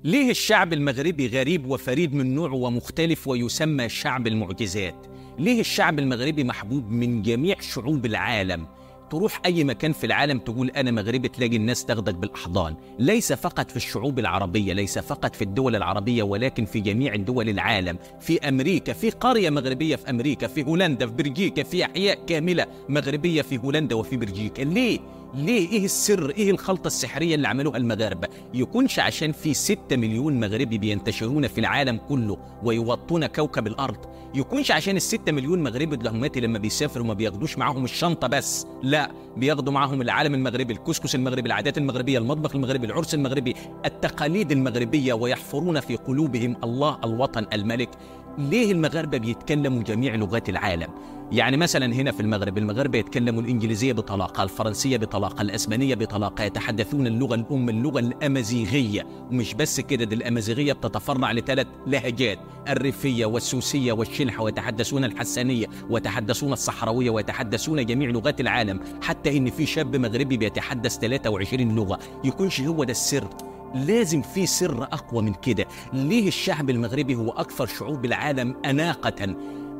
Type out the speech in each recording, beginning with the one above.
ليه الشعب المغربي غريب وفريد من نوعه ومختلف ويسمى شعب المعجزات؟ ليه الشعب المغربي محبوب من جميع شعوب العالم؟ تروح أي مكان في العالم تقول أنا مغربي تلاقي الناس تاخدك بالأحضان. ليس فقط في الشعوب العربية، ليس فقط في الدول العربية، ولكن في جميع دول العالم. في أمريكا في قرية مغربية، في أمريكا، في هولندا، في بلجيكا، في أحياء كاملة مغربية في هولندا وفي بلجيكا. ليه؟ ايه السر؟ ايه الخلطة السحرية اللي عملوها المغاربة؟ يكونش عشان في 6 مليون مغربي بينتشرون في العالم كله ويوطون كوكب الارض؟ يكونش عشان ال6 مليون مغربي دلهماتي لما بيسافروا ما بياخدوش معاهم الشنطة بس، لا، بياخدوا معاهم العالم المغربي، الكسكس المغربي، العادات المغربية، المطبخ المغربي، العرس المغربي، التقاليد المغربية، ويحفرون في قلوبهم الله، الوطن، الملك. ليه المغاربة بيتكلموا جميع لغات العالم؟ يعني مثلا هنا في المغرب يتكلموا الإنجليزية بطلاقة، الفرنسية بطلاقة، الأسبانية بطلاقة، يتحدثون اللغة الأم اللغة الأمازيغية. ومش بس كده، دي الأمازيغية بتتفرع ل3 لهجات، الريفية والسوسية والشلحة، ويتحدثون الحسانية، ويتحدثون الصحراوية، ويتحدثون جميع لغات العالم، حتى إن في شاب مغربي بيتحدث 23 لغة. يكونش هو ده السر؟ لازم في سر أقوى من كده. ليه الشعب المغربي هو أكثر شعوب العالم أناقة؟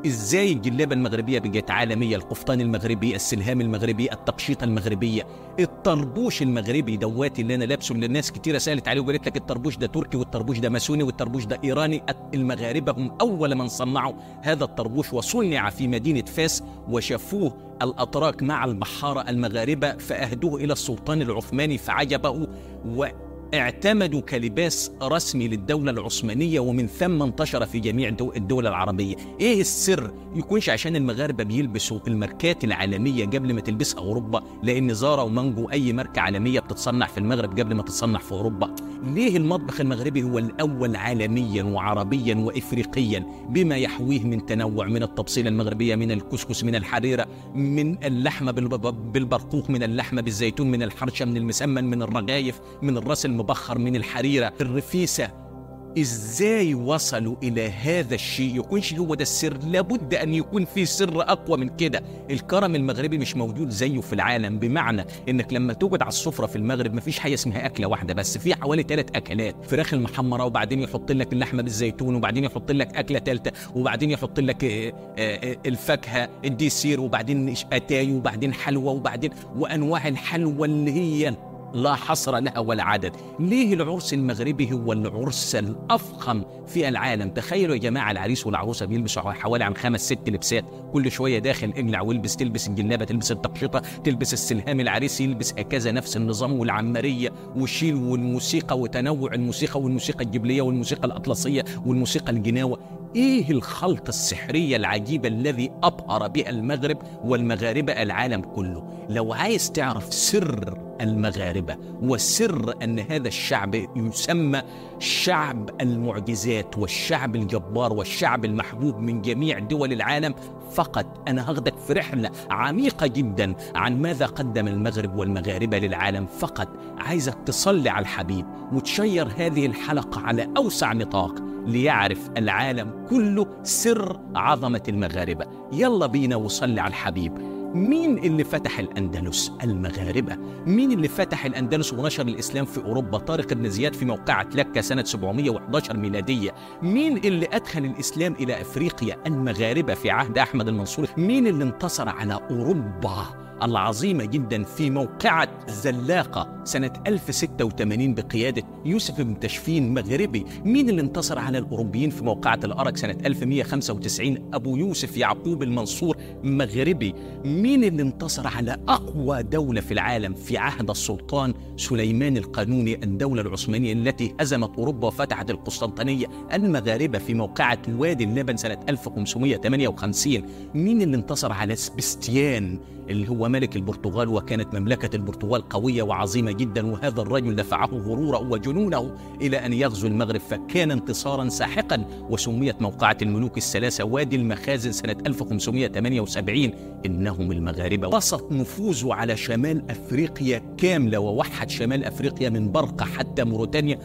ازاي الجلابه المغربيه بقت عالميه؟ القفطان المغربي، السلهام المغربي، التقشيطه المغربيه، الطربوش المغربي دواتي اللي انا لابسه، اللي الناس كتيره سالت عليه وقالت لك الطربوش ده تركي، والطربوش ده ماسوني، والطربوش ده ايراني. المغاربه هم اول من صنعوا هذا الطربوش، وصنع في مدينه فاس، وشافوه الاتراك مع البحاره المغاربه فاهدوه الى السلطان العثماني فعجبه، اعتمدوا كلباس رسمي للدولة العثمانية، ومن ثم انتشر في جميع الدول العربية. ايه السر؟ يكونش عشان المغاربة بيلبسوا الماركات العالمية قبل ما تلبسها اوروبا، لان زارا ومانجو اي ماركة عالمية بتتصنع في المغرب قبل ما تتصنع في اوروبا. ليه المطبخ المغربي هو الاول عالميا وعربيا وافريقيا بما يحويه من تنوع، من التبصيلة المغربية، من الكسكس، من الحريرة، من اللحمة بالبرقوق، من اللحمة بالزيتون، من الحرشة، من المسمن، من الرغايف، من الراس المبخر، من الحريرة، الرفيسة. ازاي وصلوا الى هذا الشيء؟ يكونش هو ده السر؟ لابد ان يكون في سر اقوى من كده. الكرم المغربي مش موجود زيه في العالم، بمعنى انك لما توجد على السفرة في المغرب مفيش حاجة اسمها اكلة واحدة بس، في حوالي 3 اكلات: فراخ المحمرة، وبعدين يحط لك اللحمة بالزيتون، وبعدين يحط لك اكلة ثالثة، وبعدين يحط لك الفاكهة، الديسير، وبعدين اتاي، وبعدين حلوى، وبعدين وانواع الحلوى اللي هي لا حصر لها ولا عدد. ليه العرس المغربي هو العرس الأفخم في العالم؟ تخيلوا يا جماعة، العريس والعروسة بيلبسوا حوالي عن 5-6 لبسات، كل شوية داخل اقلع والبس، تلبس الجلابة، تلبس التقشطة، تلبس السلهام، العريس يلبس هكذا نفس النظام، والعمارية والشيل والموسيقى وتنوع الموسيقى، والموسيقى الجبلية، والموسيقى الأطلسية، والموسيقى الجناوة. ايه الخلطة السحرية العجيبة الذي أبهر بها المغرب والمغاربة العالم كله؟ لو عايز تعرف سر المغاربة وسر أن هذا الشعب يسمى شعب المعجزات، والشعب الجبار، والشعب المحبوب من جميع دول العالم، فقط أنا هاخدك في رحلة عميقة جدا عن ماذا قدم المغرب والمغاربة للعالم. فقط عايزك تصلي على الحبيب وتشير هذه الحلقة على أوسع نطاق ليعرف العالم كله سر عظمة المغاربة. يلا بينا وصلي على الحبيب. مين اللي فتح الأندلس؟ المغاربة. مين اللي فتح الأندلس ونشر الإسلام في أوروبا؟ طارق بن زياد في موقعة لكة سنة 711 ميلادية. مين اللي أدخل الإسلام إلى أفريقيا؟ المغاربة في عهد أحمد المنصور. مين اللي انتصر على أوروبا العظيمة جدا في موقعة زلاقة سنة 1086 بقيادة يوسف بن تشفين مغربي؟ مين اللي انتصر على الأوروبيين في موقعة الأرك سنة 1195؟ أبو يوسف يعقوب المنصور مغربي. مين اللي انتصر على أقوى دولة في العالم في عهد السلطان سليمان القانوني، الدولة العثمانية التي هزمت أوروبا وفتحت القسطنطينية؟ المغاربة في موقعة وادي اللبن سنة 1558. مين اللي انتصر على سبستيان اللي هو ملك البرتغال، وكانت مملكة البرتغال قوية وعظيمة جدا، وهذا الرجل دفعه غروره وجنونه إلى أن يغزو المغرب، فكان انتصارا ساحقا، وسميت موقعة الملوك الثلاثة وادي المخازن سنة 1578. إنهم المغاربة. بسط نفوذه على شمال أفريقيا كاملة، ووحد شمال أفريقيا من برقة حتى موريتانيا.